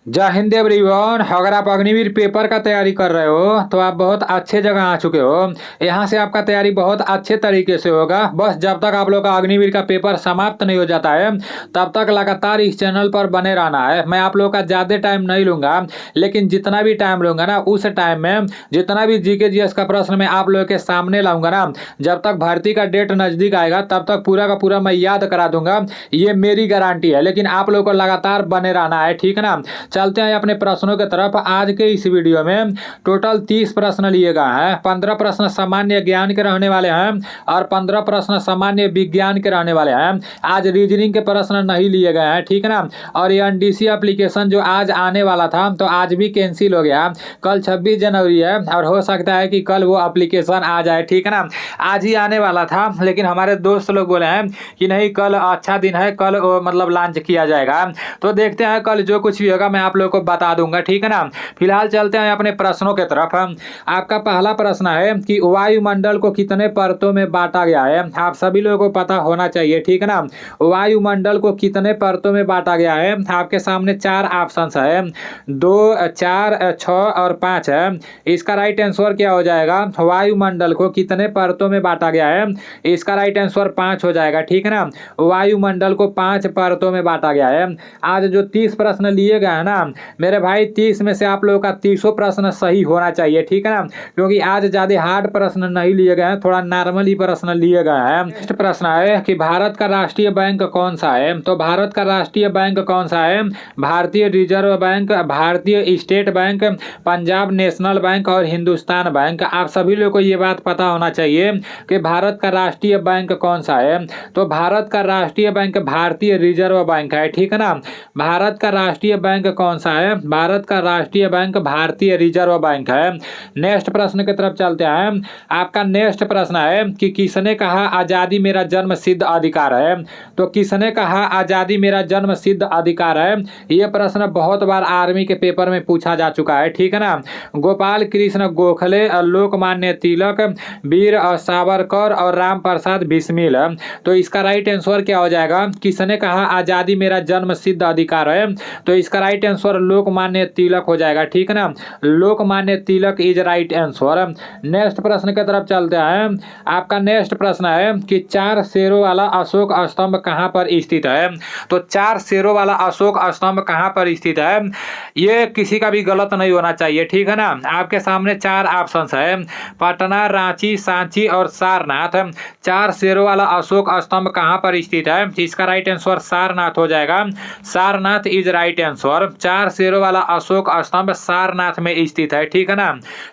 जय हिंद एवरीवन। अगर आप अग्निवीर पेपर का तैयारी कर रहे हो तो आप बहुत अच्छे जगह आ चुके हो। यहाँ से आपका तैयारी बहुत अच्छे तरीके से होगा। बस जब तक आप लोग का अग्निवीर का पेपर समाप्त नहीं हो जाता है तब तक लगातार इस चैनल पर बने रहना है। मैं आप लोग का ज़्यादा टाइम नहीं लूंगा, लेकिन जितना भी टाइम लूंगा ना उस टाइम में जितना भी जीके जीएस का प्रश्न मैं आप लोग के सामने लाऊंगा ना, जब तक भर्ती का डेट नज़दीक आएगा तब तक पूरा का पूरा मैं याद करा दूंगा। ये मेरी गारंटी है, लेकिन आप लोग को लगातार बने रहना है, ठीक है ना। चलते हैं अपने प्रश्नों की तरफ। आज के इस वीडियो में टोटल 30 प्रश्न लिए गए हैं। 15 प्रश्न सामान्य ज्ञान के रहने वाले हैं और 15 प्रश्न सामान्य विज्ञान के रहने वाले हैं। आज रीजनिंग के प्रश्न नहीं लिए गए हैं, ठीक है ना। और ये एनडीसी एप्लीकेशन जो आज आने वाला था तो आज भी कैंसिल हो गया। कल 26 जनवरी है और हो सकता है कि कल वो एप्लीकेशन आ जाए, ठीक है ना। आज ही आने वाला था, लेकिन हमारे दोस्त लोग बोले हैं कि नहीं, कल अच्छा दिन है, कल मतलब लॉन्च किया जाएगा। तो देखते हैं कल जो कुछ भी होगा मैं आप लोगों को बता दूंगा, ठीक है ना। फिलहाल चलते हैं अपने प्रश्नों की तरफ। आपका पहला प्रश्न है कि वायुमंडल को कितने परतों में बांटा गया है। आप सभी लोगों को पता होना चाहिए, ठीक है ना। वायुमंडल को कितने परतों में बांटा गया है। आपके सामने चार ऑप्शन है, 2, 4, 6 और 5 है। इसका राइट आंसर क्या हो जाएगा? वायुमंडल को कितने परतों में बांटा गया है, इसका राइट आंसर 5 हो जाएगा, ठीक है ना। वायुमंडल को 5 परतों में बांटा गया है। आज जो 30 प्रश्न लिए गए हैं ना मेरे भाई, 30 में से आप लोगों का 30 प्रश्न सही होना चाहिए, ठीक है ना। क्योंकि आज ज्यादा हार्ड प्रश्न नहीं लिए गए हैं, थोड़ा नॉर्मल ही प्रश्न लिए गए हैं। नेक्स्ट प्रश्न है कि भारत का राष्ट्रीय बैंक कौन सा है। तो भारत का राष्ट्रीय बैंक कौन सा है? भारतीय रिजर्व बैंक, भारतीय state bank, Punjab national bank और हिंदुस्तान बैंक। आप सभी लोगों को ये बात पता होना चाहिए कि भारत का राष्ट्रीय बैंक कौन सा है। तो भारत का राष्ट्रीय बैंक भारतीय रिजर्व बैंक है, ठीक है ना। भारत का राष्ट्रीय बैंक कौन सा है? भारत का राष्ट्रीय बैंक भारतीय रिजर्व बैंक है। नेक्स्ट प्रश्न की तरफ चलते हैं। आपका नेक्स्ट प्रश्न है कि किसने कहा आजादी मेरा जन्म सिद्ध अधिकार है। तो किसने कहा आजादी मेरा जन्म सिद्ध अधिकार है? यह प्रश्न बहुत बार आर्मी के पेपर में पूछा जा चुका है, ठीक है ना। गोपाल कृष्ण गोखले, लोकमान्य तिलक, वीर सावरकर और राम प्रसाद बिस्मिल। तो इसका राइट आंसर क्या हो जाएगा? किसने कहा आजादी मेरा जन्म सिद्ध अधिकार है? तो इसका राइट आंसर लोकमान्य तिलक हो जाएगा, ठीक है ना। Lokmanya Tilak is right answer. Next प्रश्न की तरफ चलते हैं। आपका नेक्स्ट प्रश्न है कि 4 शेरों वाला अशोक स्तंभ कहाँ पर स्थित है। तो 4 शेरों वाला अशोक स्तंभ कहाँ पर स्थित है? ये किसी का भी गलत नहीं होना चाहिए, ठीक है ना। आपके सामने 4 ऑप्शन है, पटना, रांची, सांची और सारनाथ। 4 शेरों वाला अशोक स्तंभ कहाँ पर स्थित है? इसका राइट आंसर सारनाथ हो जाएगा। Sarnath is right answer. 4 शेरों वाला अशोक स्तंभ सारनाथ में स्थित है, ठीक है ना।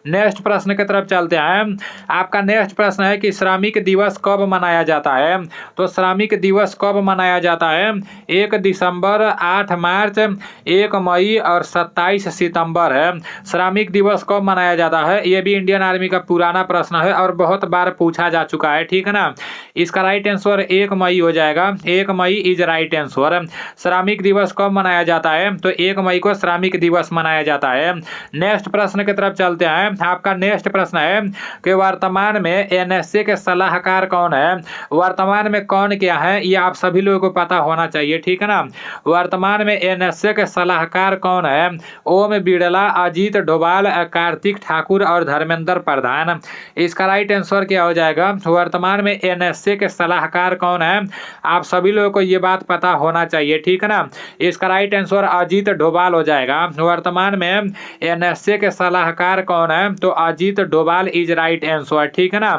नेक्स्ट प्रश्न की तरफ चलते हैं। आपका नेक्स्ट प्रश्न है कि श्रमिक दिवस कब मनाया जाता है। तो श्रमिक दिवस कब मनाया जाता है? 1 दिसंबर, 8 मार्च, 1 मई और 27 सितंबर है। श्रमिक दिवस कब मनाया जाता है? ये भी इंडियन आर्मी का पुराना प्रश्न है और बहुत बार पूछा जा चुका है, ठीक है ना। इसका राइट आंसर 1 मई हो जाएगा। 1 मई इज राइट आंसर। श्रमिक दिवस कब मनाया जाता है? तो 1 मई को श्रमिक दिवस मनाया जाता है। नेक्स्ट प्रश्न की तरफ चलते हैं। आपका नेक्स्ट प्रश्न है कि वर्तमान में एनएसए के सलाहकार कौन है। वर्तमान में कौन क्या है ये आप सभी लोगों को पता होना चाहिए, ठीक है ना। वर्तमान में एनएसए के सलाहकार कौन है? ओम बिड़ला, अजीत डोभाल, कार्तिक ठाकुर और धर्मेंद्र प्रधान। इसका राइट आंसर क्या हो जाएगा? वर्तमान में एनएसए के सलाहकार कौन है? आप सभी लोगों को ये बात पता होना चाहिए, ठीक है ना। इसका राइट आंसर अजीत डोभाल हो जाएगा। वर्तमान में एनएसए के सलाहकार कौन है? तो Ajit Doval is right answer, ठीक है ना।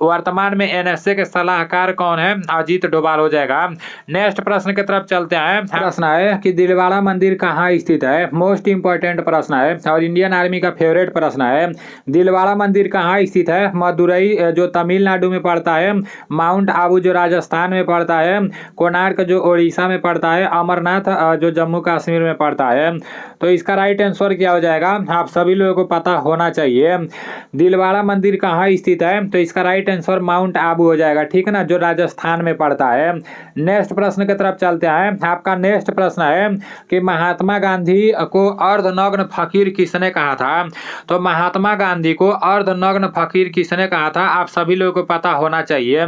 वर्तमान में एनएसए के सलाहकार कौन है? अजीत डोभाल हो जाएगा। नेक्स्ट प्रश्न की तरफ चलते हैं। प्रश्न है कि दिलवाड़ा मंदिर कहाँ स्थित है। मोस्ट इंपॉर्टेंट प्रश्न है और इंडियन आर्मी का फेवरेट प्रश्न है। दिलवाड़ा मंदिर कहाँ स्थित है? मदुरई जो तमिलनाडु में पड़ता है, माउंट आबू जो राजस्थान में पड़ता है, कोणार्क जो उड़ीसा में पड़ता है, अमरनाथ जो जम्मू कश्मीर में पड़ता है। तो इसका राइट आंसर क्या हो जाएगा? आप सभी लोगों को पता होना चाहिए। दिलवाड़ा मंदिर कहाँ स्थित है? तो इसका right right answer mount Abu हो जाएगा, ठीक है ना, जो राजस्थान में पड़ता है। नेक्स्ट प्रश्न की तरफ चलते हैं। आपका नेक्स्ट प्रश्न है कि महात्मा गांधी को अर्धनग्न फकीर किसने कहा था? तो महात्मा गांधी को अर्धनग्न फकीर किसने कहा था? आप सभी लोगों को पता होना चाहिए।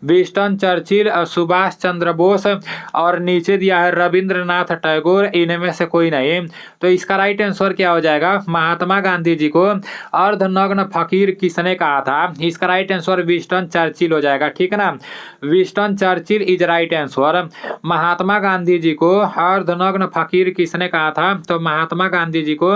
विंस्टन चर्चिल, सुभाष चंद्र बोस और नीचे दिया है रविंद्रनाथ टैगोर, इनमें से कोई नहीं। तो इसका राइट आंसर क्या हो जाएगा? महात्मा गांधी जी को अर्धनग्न फकीर किसने कहा था? इसका राइट आंसर विंस्टन चर्चिल हो जाएगा, ठीक है ना। Winston Churchill is right answer. Mahatma Gandhi ji को अर्धनग्न फकीर किसने कहा था? तो महात्मा गांधी जी को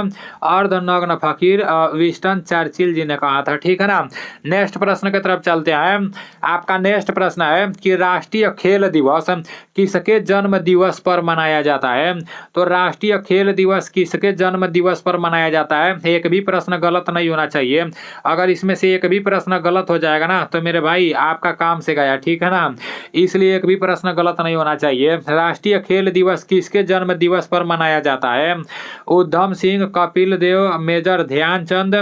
अर्धनग्न फकीर विंस्टन चर्चिल जी ने कहा था, ठीक है ना। नेक्स्ट प्रश्न की तरफ चलते हैं। आपका नेक्स्ट प्रश्न है कि राष्ट्रीय खेल दिवस किसके जन्म दिवस पर मनाया जाता है? तो राष्ट्रीय खेल दिवस किसके जन्म दिवस पर मनाया जाता है? एक भी प्रश्न गलत नहीं होना चाहिए। अगर इसमें से एक भी प्रश्न गलत हो जाएगा ना तो मेरे भाई आपका काम से गया, ठीक है ना। इसलिए एक भी प्रश्न गलत नहीं होना चाहिए। राष्ट्रीय खेल दिवस किसके जन्म दिवस पर मनाया जाता है? उधम सिंह, कपिल देव, मेजर ध्यानचंद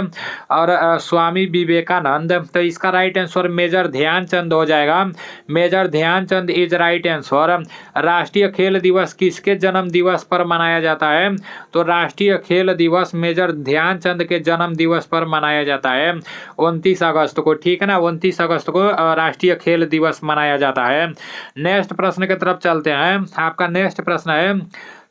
और स्वामी विवेकानंद। तो इसका राइट आंसर मेजर ध्यानचंद हो जाएगा। Major Dhyanchand is right answer. राष्ट्रीय खेल दिवस किसके जन्म दिवस पर मनाया जाता है? तो राष्ट्रीय खेल दिवस मेजर ध्यानचंद के जन्म दिवस पर मनाया जाता है 29 अगस्त को, ठीक है ना। 29 अगस्त को राष्ट्रीय खेल दिवस मनाया जाता है। नेक्स्ट प्रश्न की तरफ चलते हैं। आपका नेक्स्ट प्रश्न है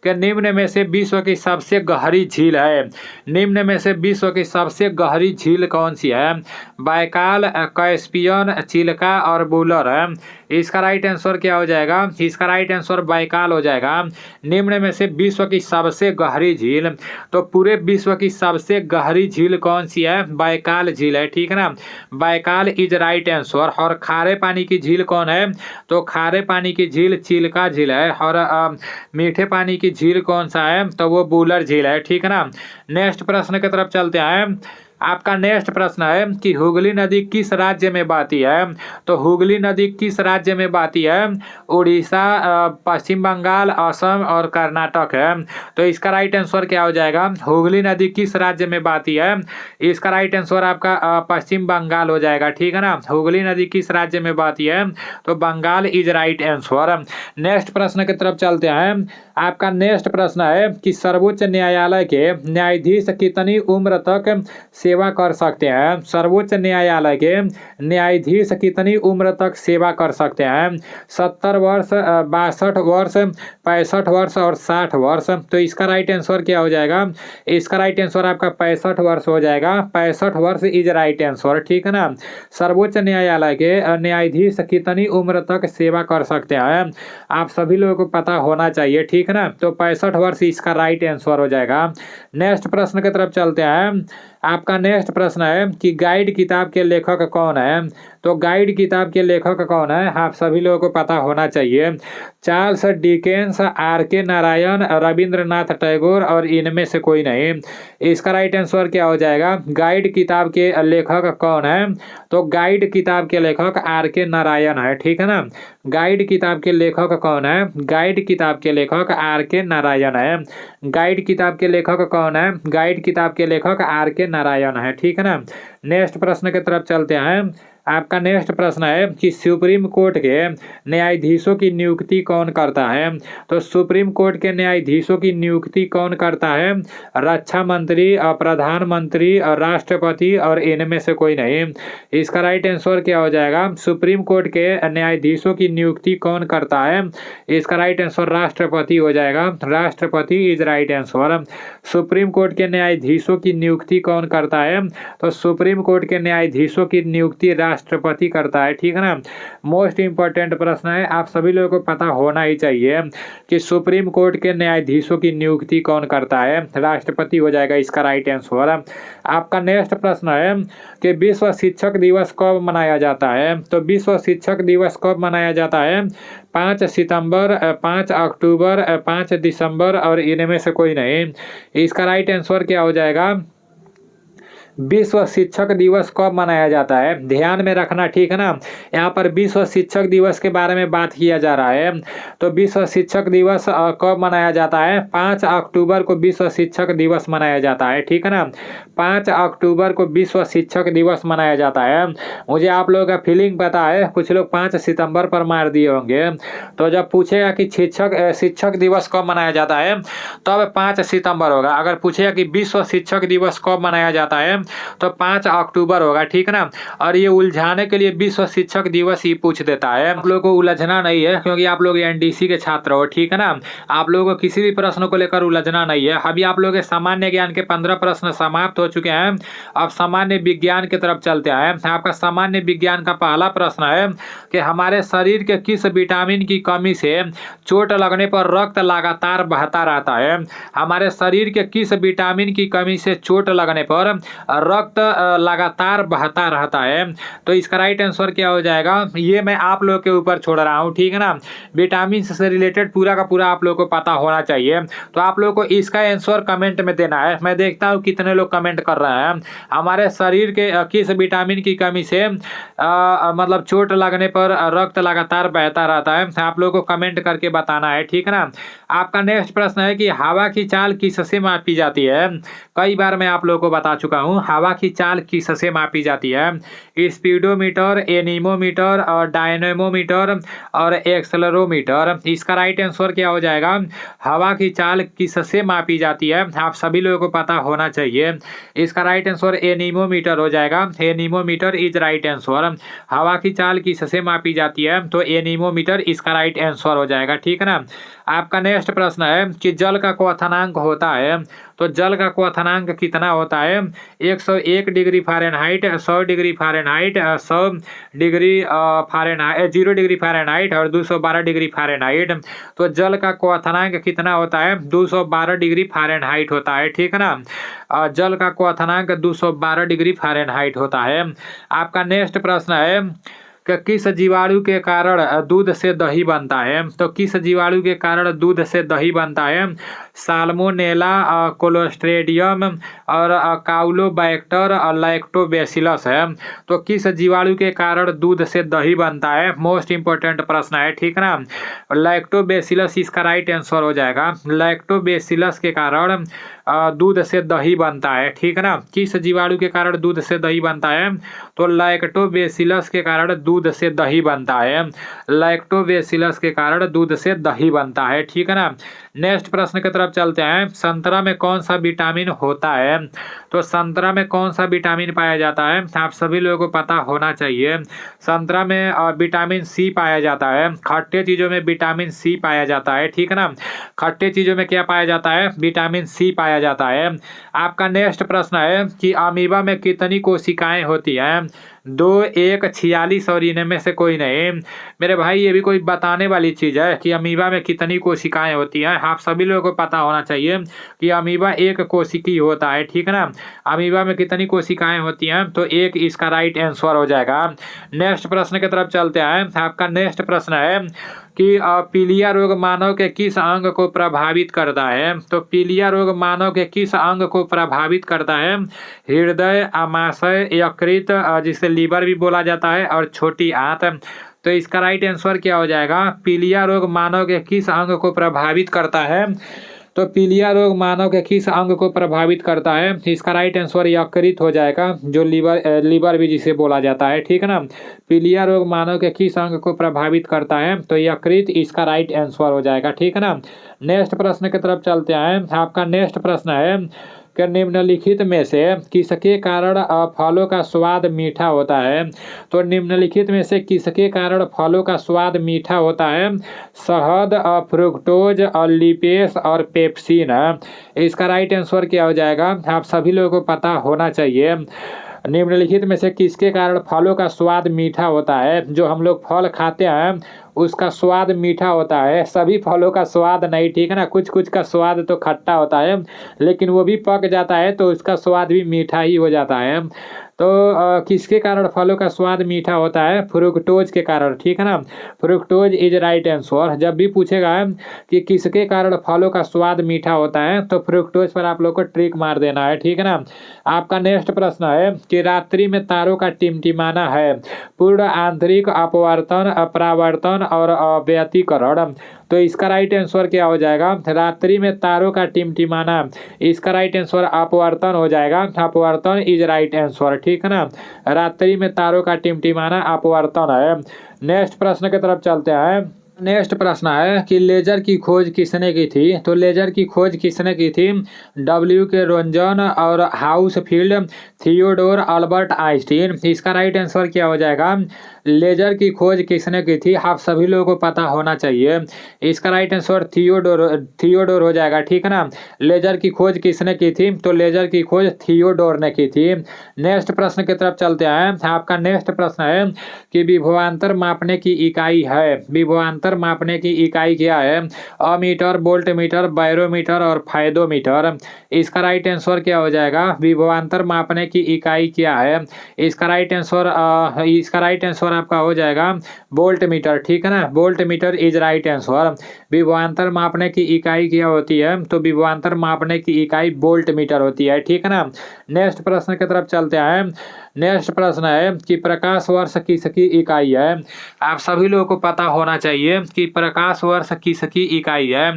कि निम्न में से विश्व की सबसे गहरी झील है। निम्न में से विश्व की सबसे गहरी झील कौन सी है? बैकाल, कैस्पियन, चिल्का और वुलर है। इसका राइट आंसर क्या हो जाएगा? इसका राइट आंसर बैकाल हो जाएगा। निम्न में से विश्व की सबसे गहरी झील, तो पूरे विश्व की सबसे गहरी झील कौन सी है? बैकाल झील है, ठीक है ना। Baikal is right answer. और खारे पानी की झील कौन है? तो खारे पानी की झील चिल्का झील है। और मीठे पानी की झील कौन सा है? तो वो वुलर झील है, ठीक है ना। नेक्स्ट प्रश्न की तरफ चलते हैं। आपका नेक्स्ट प्रश्न है कि हुगली नदी किस राज्य में बहती है? तो हुगली नदी किस राज्य में बहती है? उड़ीसा, पश्चिम बंगाल, असम और कर्नाटक है। तो इसका राइट आंसर क्या हो जाएगा? हुगली नदी किस राज्य में बहती है? इसका राइट आंसर आपका पश्चिम बंगाल हो जाएगा, ठीक है ना। हुगली नदी किस राज्य में बहती है? तो Bengal is right answer. Next प्रश्न की तरफ चलते हैं। आपका नेक्स्ट प्रश्न है कि सर्वोच्च न्यायालय के न्यायाधीश कितनी उम्र तक सेवा कर सकते हैं? सर्वोच्च न्यायालय के न्यायाधीश कितनी उम्र तक सेवा कर सकते हैं? 70 वर्ष, 62 वर्ष, 65 वर्ष और 60 वर्ष। तो इसका राइट आंसर क्या हो जाएगा? इसका राइट आंसर आपका 65 वर्ष हो जाएगा। 65 वर्ष इज राइट आंसर, ठीक है ना। सर्वोच्च न्यायालय के न्यायाधीश कितनी उम्र तक सेवा कर सकते हैं? आप सभी लोगों को पता होना चाहिए, ठीक है ना। तो 65 वर्ष इसका राइट आंसर हो जाएगा। नेक्स्ट प्रश्न की तरफ चलते हैं। आपका नेक्स्ट प्रश्न है कि गाइड किताब के लेखक कौन है? तो गाइड किताब के लेखक कौन है? आप सभी लोगों को पता होना चाहिए। Charles Dickens, RK. नारायण, रविंद्रनाथ टैगोर और इनमें से कोई नहीं। इसका राइट आंसर क्या हो जाएगा? गाइड किताब के लेखक कौन है? तो गाइड किताब के लेखक आर.के. नारायण है, ठीक है ना। गाइड किताब के लेखक कौन है? गाइड किताब के लेखक आर.के. नारायण है। गाइड किताब के लेखक कौन है? गाइड किताब के लेखक आर.के. नारायण है, ठीक है ना। नेक्स्ट प्रश्न की तरफ चलते हैं। आपका नेक्स्ट प्रश्न है कि सुप्रीम कोर्ट के न्यायाधीशों की नियुक्ति कौन करता है? तो सुप्रीम कोर्ट के न्यायाधीशों की नियुक्ति कौन करता है? रक्षा मंत्री, प्रधानमंत्री और राष्ट्रपति और इनमें से कोई नहीं। इसका राइट आंसर क्या हो जाएगा? सुप्रीम कोर्ट के न्यायाधीशों की नियुक्ति कौन करता है? इसका राइट आंसर राष्ट्रपति हो जाएगा। राष्ट्रपति is right answer. Supreme court के न्यायाधीशों की नियुक्ति कौन करता है? तो सुप्रीम कोर्ट के न्यायाधीशों की नियुक्ति राष्ट्रपति करता है, ठीक है ना। मोस्ट इंपॉर्टेंट प्रश्न है, आप सभी लोगों को पता होना ही चाहिए कि सुप्रीम कोर्ट के न्यायाधीशों की नियुक्ति कौन करता है? राष्ट्रपति हो जाएगा इसका राइट आंसर। आपका नेक्स्ट प्रश्न है कि विश्व शिक्षक दिवस कब मनाया जाता है? तो विश्व शिक्षक दिवस कब मनाया जाता है? 5 सितंबर, 5 अक्टूबर, 5 दिसंबर और इनमें से कोई नहीं। इसका राइट आंसर क्या हो जाएगा? विश्व शिक्षक दिवस कब मनाया जाता है? ध्यान में रखना, ठीक है ना। यहाँ पर विश्व शिक्षक दिवस के बारे में बात किया जा रहा है। तो विश्व शिक्षक दिवस कब मनाया जाता है? 5 अक्टूबर को विश्व शिक्षक दिवस मनाया जाता है, ठीक है ना। 5 अक्टूबर को विश्व शिक्षक दिवस मनाया जाता है। मुझे आप लोगों का फीलिंग पता है, कुछ लोग 5 सितंबर पर मार दिए होंगे। तो जब पूछेगा कि शिक्षक दिवस कब मनाया जाता है, तब 5 सितंबर होगा। अगर पूछेगा कि विश्व शिक्षक दिवस कब मनाया जाता है, तो 5 अक्टूबर होगा, ठीक है ना। और ये उलझाने के लिए विश्व शिक्षक दिवस ही पूछ देता है। आप लोगों को उलझना नहीं है, क्योंकि आप लोग एनडीसी के छात्र हो, ठीक है ना। आप लोगों को किसी भी प्रश्न को लेकर उलझना नहीं है। अभी आप लोगों के सामान्य ज्ञान के 15 प्रश्न समाप्त हो चुके हैं। अब सामान्य विज्ञान की तरफ चलते हैं। आपका सामान्य विज्ञान का पहला प्रश्न है कि हमारे शरीर के किस विटामिन की कमी से चोट लगने पर रक्त लगातार बहता रहता है? हमारे शरीर के किस विटामिन की कमी से चोट लगने पर रक्त लगातार बहता रहता है? तो इसका राइट आंसर क्या हो जाएगा? ये मैं आप लोग के ऊपर छोड़ रहा हूँ, ठीक है ना। विटामिन से रिलेटेड पूरा का पूरा आप लोग को पता होना चाहिए। तो आप लोग को इसका आंसर कमेंट में देना है। मैं देखता हूँ कितने लोग कमेंट कर रहे हैं। हमारे शरीर के किस विटामिन की कमी से मतलब चोट लगने पर रक्त लगातार बहता रहता है? आप लोग को कमेंट करके बताना है, ठीक है ना। आपका नेक्स्ट प्रश्न है कि हवा की चाल किससे मापी जाती है? कई बार मैं आप लोगों को बता चुका हूँ, हवा की चाल किससे मापी जाती है? स्पीडोमीटर, एनीमोमीटर और डायनेमोमीटर और एक्सेलरोमीटर। इसका राइट आंसर क्या हो जाएगा? हवा की चाल किससे मापी जाती है? आप सभी लोगों को पता होना चाहिए। इसका राइट आंसर एनीमोमीटर हो जाएगा। Anemometer is right answer. हवा की चाल किससे मापी जाती है? तो एनीमोमीटर इसका राइट आंसर हो जाएगा, ठीक है ना। आपका नेक्स्ट प्रश्न है कि जल का क्वथनांक होता है। तो जल का क्वथनांक कितना होता है? 101 degree Fahrenheit, 100 degree Fahrenheit, 100 degree Fahrenheit, 0 degree Fahrenheit और 212 डिग्री फ़ारेनहाइट। तो जल का क्वथनांक कितना होता है? 212 डिग्री फ़ारेनहाइट होता है, ठीक है ना। जल का क्वथनांक 212 डिग्री फ़ारेनहाइट होता है। आपका नेक्स्ट प्रश्न है कि किस जीवाणु के कारण दूध से दही बनता है? तो किस जीवाणु के कारण दूध से दही बनता है? साल्मोनेला, क्लोस्ट्रेडियम और काउलोबैक्टर और लैक्टोबैसिलस है। तो किस जीवाणु के कारण दूध से दही बनता है? मोस्ट इंपोर्टेंट प्रश्न है, ठीक है ना। लैक्टोबैसिलस इसका राइट आंसर हो जाएगा। लैक्टोबैसिलस के कारण दूध से दही बनता है, ठीक है ना। किस जीवाणु के कारण दूध से दही बनता है? तो लैक्टोबैसिलस के कारण दूध से दही बनता है। लैक्टोबैसिलस के कारण दूध से दही बनता है, ठीक है ना। नेक्स्ट प्रश्न की तरफ चलते हैं। संतरा में कौन सा विटामिन होता है? तो संतरा में कौन सा विटामिन पाया जाता है? आप सभी लोगों को पता होना चाहिए। संतरा में विटामिन सी पाया जाता है। खट्टे चीज़ों में विटामिन सी पाया जाता है, ठीक है ना। खट्टे चीज़ों में क्या पाया जाता है? विटामिन सी पाया जाता है। आपका नेक्स्ट प्रश्न है कि अमीबा में कितनी कोशिकाएं होती हैं? 2, 1, 46 और इनमें से कोई नहीं। मेरे भाई ये भी कोई बताने वाली चीज़ है कि अमीबा में कितनी कोशिकाएं होती हैं? आप सभी लोगों को पता होना चाहिए कि अमीबा एक कोशिकी होता है, ठीक है ना। अमीबा में कितनी कोशिकाएं होती हैं? तो 1 इसका राइट आंसर हो जाएगा। नेक्स्ट प्रश्न की तरफ चलते हैं। आपका नेक्स्ट प्रश्न है कि पीलिया रोग मानव के किस अंग को प्रभावित करता है? तो पीलिया रोग मानव के किस अंग को प्रभावित करता है? हृदय, आमाशय, यकृत, जिसे लीवर भी बोला जाता है, और छोटी आंत। तो इसका राइट आंसर क्या हो जाएगा? पीलिया रोग मानव के किस अंग को प्रभावित करता है? तो पीलिया रोग मानव के किस अंग को प्रभावित करता है? इसका राइट आंसर यकृत हो जाएगा, जो लीवर भी जिसे बोला जाता है, ठीक है ना। पीलिया रोग मानव के किस अंग को प्रभावित करता है? तो यकृत इसका राइट आंसर हो जाएगा, ठीक है ना। नेक्स्ट प्रश्न की तरफ चलते हैं। आपका नेक्स्ट प्रश्न है कि निम्नलिखित में से किसके कारण फलों का स्वाद मीठा होता है? तो निम्नलिखित में से किसके कारण फलों का स्वाद मीठा होता है? शहद, फ्रुक्टोज और लिपेस और पेप्सिन। इसका राइट आंसर क्या हो जाएगा? आप सभी लोगों को पता होना चाहिए। निम्नलिखित में से किसके कारण फलों का स्वाद मीठा होता है? जो हम लोग फल खाते हैं उसका स्वाद मीठा होता है। सभी फलों का स्वाद नहीं, ठीक है ना। कुछ कुछ का स्वाद तो खट्टा होता है, लेकिन वो भी पक जाता है तो उसका स्वाद भी मीठा ही हो जाता है। तो किसके कारण फलों का स्वाद मीठा होता है? फ्रुक्टोज के कारण, ठीक है ना। Fructose is right answer. जब भी पूछेगा कि किसके कारण फलों का स्वाद मीठा होता है तो फ्रुक्टोज पर आप लोग को ट्रिक मार देना है, ठीक है ना। आपका नेक्स्ट प्रश्न है कि रात्रि में तारों का टिमटिमाना है पूर्ण आंतरिक अपवर्तन, अपरावर्तन और व्यतिकरण। तो इसका राइट आंसर क्या हो जाएगा? रात्रि में तारों का टिमटिमाना। इसका राइट आंसर अपवर्तन हो जाएगा। अपवर्तन इज राइट आंसर, ठीक है ना। रात्रि में तारों का टिमटिमाना अपवर्तन है। नेक्स्ट प्रश्न की तरफ चलते हैं। नेक्स्ट प्रश्न है कि लेजर की खोज किसने की थी? तो लेजर की खोज किसने की थी? W.K. रोंजन और हाउसफील्ड, थियोडोर अल्बर्ट आइंस्टीन। इसका राइट आंसर क्या हो जाएगा? लेजर की खोज किसने की थी? आप सभी लोगों को पता होना चाहिए। इसका राइट आंसर थियोडोर हो जाएगा, ठीक है ना। लेजर की खोज किसने की थी? तो लेजर की खोज थियोडोर ने की थी। नेक्स्ट प्रश्न की तरफ चलते हैं। आपका नेक्स्ट प्रश्न है कि विभवांतर मापने की इकाई है। विभवांतर मापने की इकाई क्या है? अमीटर, वोल्टमीटर, बैरोमीटर और फायदोमीटर। इसका राइट आंसर क्या हो जाएगा? विभवांतर मापने की इकाई क्या है? इसका राइट आंसर आपका हो जाएगा वोल्टमीटर, ठीक है ना। Voltmeter is right answer. विभवांतर मापने की इकाई क्या होती है? तो विभवांतर मापने की इकाई वोल्टमीटर होती है, ठीक है ना। नेक्स्ट प्रश्न की तरफ चलते हैं। नेक्स्ट प्रश्न है कि प्रकाश वर्ष किसकी इकाई है? आप सभी लोगों को पता होना चाहिए कि प्रकाश वर्ष किसकी इकाई है।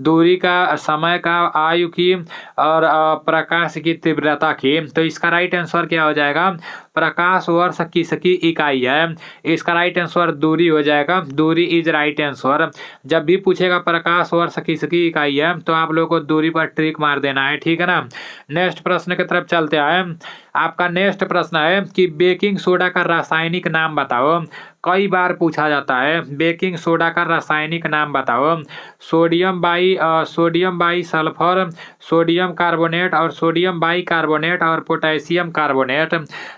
दूरी का, समय का, आयु की और प्रकाश की तीव्रता की। तो इसका राइट आंसर क्या हो जाएगा? प्रकाश वर्ष किसकी इकाई है? इसका राइट आंसर दूरी हो जाएगा। दूरी इज राइट आंसर। जब भी पूछेगा प्रकाश वर्ष किसकी इकाई है तो आप लोगों को दूरी पर ट्रिक मार देना है, ठीक है ना। नेक्स्ट प्रश्न की तरफ चलते हैं। आपका नेक्स्ट प्रश्न है कि बेकिंग सोडा का रासायनिक नाम बताओ। कई बार पूछा जाता है, बेकिंग सोडा का रासायनिक नाम बताओ। Sodium by sulphur, sodium carbonate और सोडियम बाई कार्बोनेट और पोटेशियम कार्बोनेट।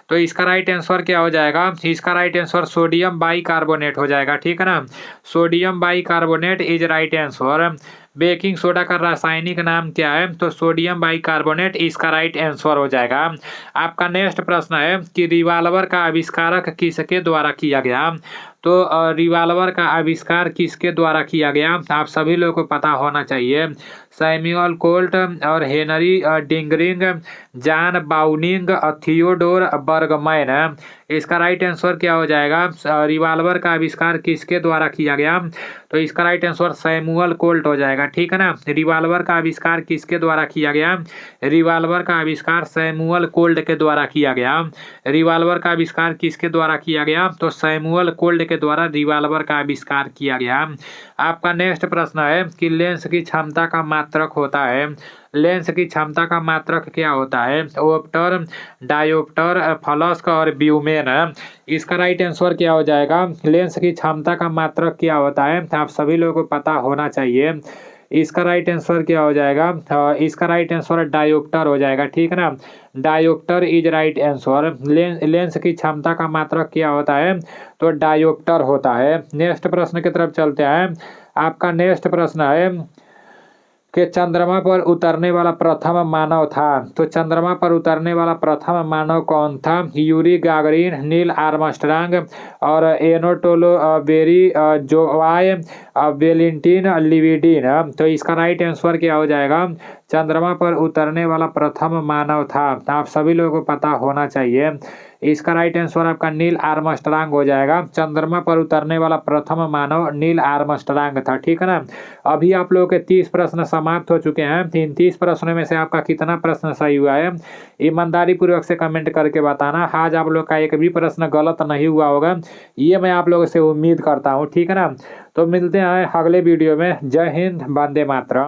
तो इसका राइट आंसर क्या हो जाएगा? इसका right answer sodium by carbonate हो जाएगा, ठीक है ना। Sodium by carbonate is right answer. Baking soda का रासायनिक नाम क्या है? तो सोडियम बाइकार्बोनेट इसका राइट आंसर हो जाएगा। आपका नेक्स्ट प्रश्न है कि रिवाल्वर का आविष्कारक किसके द्वारा किया गया? तो रिवाल्वर का आविष्कार किसके द्वारा किया गया? आप सभी लोगों को पता होना चाहिए। सैमुअल कोल्ट और हेनरी डिंगरिंग, जॉन बाउनिंग, थियोडोर बर्गमैन। इसका राइट आंसर क्या हो जाएगा? रिवाल्वर का आविष्कार किसके द्वारा किया गया? तो इसका राइट आंसर सैमुअल कोल्ट हो जाएगा, ठीक है ना। रिवाल्वर का आविष्कार किसके द्वारा किया गया? रिवाल्वर का आविष्कार सैमुअल कोल्ट के द्वारा किया गया। रिवाल्वर का आविष्कार किसके द्वारा किया गया? तो सैमुअल कोल्ट के द्वारा रिवाल्वर का आविष्कार किया गया। आपका नेक्स्ट प्रश्न है कि लेंस की क्षमता का मात्रक होता है। लेंस की क्षमता का मात्रक क्या होता है? ओप्टर, डायोप्टर, फ्लस्क और ब्यूमेन। इसका राइट आंसर क्या हो जाएगा? लेंस की क्षमता का मात्रक क्या होता है? आप सभी लोगों को पता होना चाहिए। इसका राइट आंसर क्या हो जाएगा? इसका राइट आंसर डायोप्टर हो जाएगा, ठीक है ना। Dioptre is right answer. Lens की क्षमता का मात्रक क्या होता है? तो डायोप्टर होता है। नेक्स्ट प्रश्न की तरफ चलते हैं। आपका नेक्स्ट प्रश्न है कि चंद्रमा पर उतरने वाला प्रथम मानव था। तो चंद्रमा पर उतरने वाला प्रथम मानव कौन था? यूरी गागरिन, नील आर्मस्ट्रांग और एनोटोलो बेरीजोवाय, वेलेंटिन लिविडिन। तो इसका राइट आंसर क्या हो जाएगा? चंद्रमा पर उतरने वाला प्रथम मानव था। आप सभी लोगों को पता होना चाहिए। इसका राइट आंसर आपका नील आर्मस्ट्रांग हो जाएगा। चंद्रमा पर उतरने वाला प्रथम मानव नील आर्मस्ट्रांग था, ठीक है ना। अभी आप लोगों के 30 प्रश्न समाप्त हो चुके हैं। इन 30 प्रश्नों में से आपका कितना प्रश्न सही हुआ है ईमानदारी पूर्वक से कमेंट करके बताना। आज आप लोग का एक भी प्रश्न गलत नहीं हुआ होगा, ये मैं आप लोगों से उम्मीद करता हूँ, ठीक है ना। तो मिलते हैं अगले वीडियो में। जय हिंद, वंदे मातरम।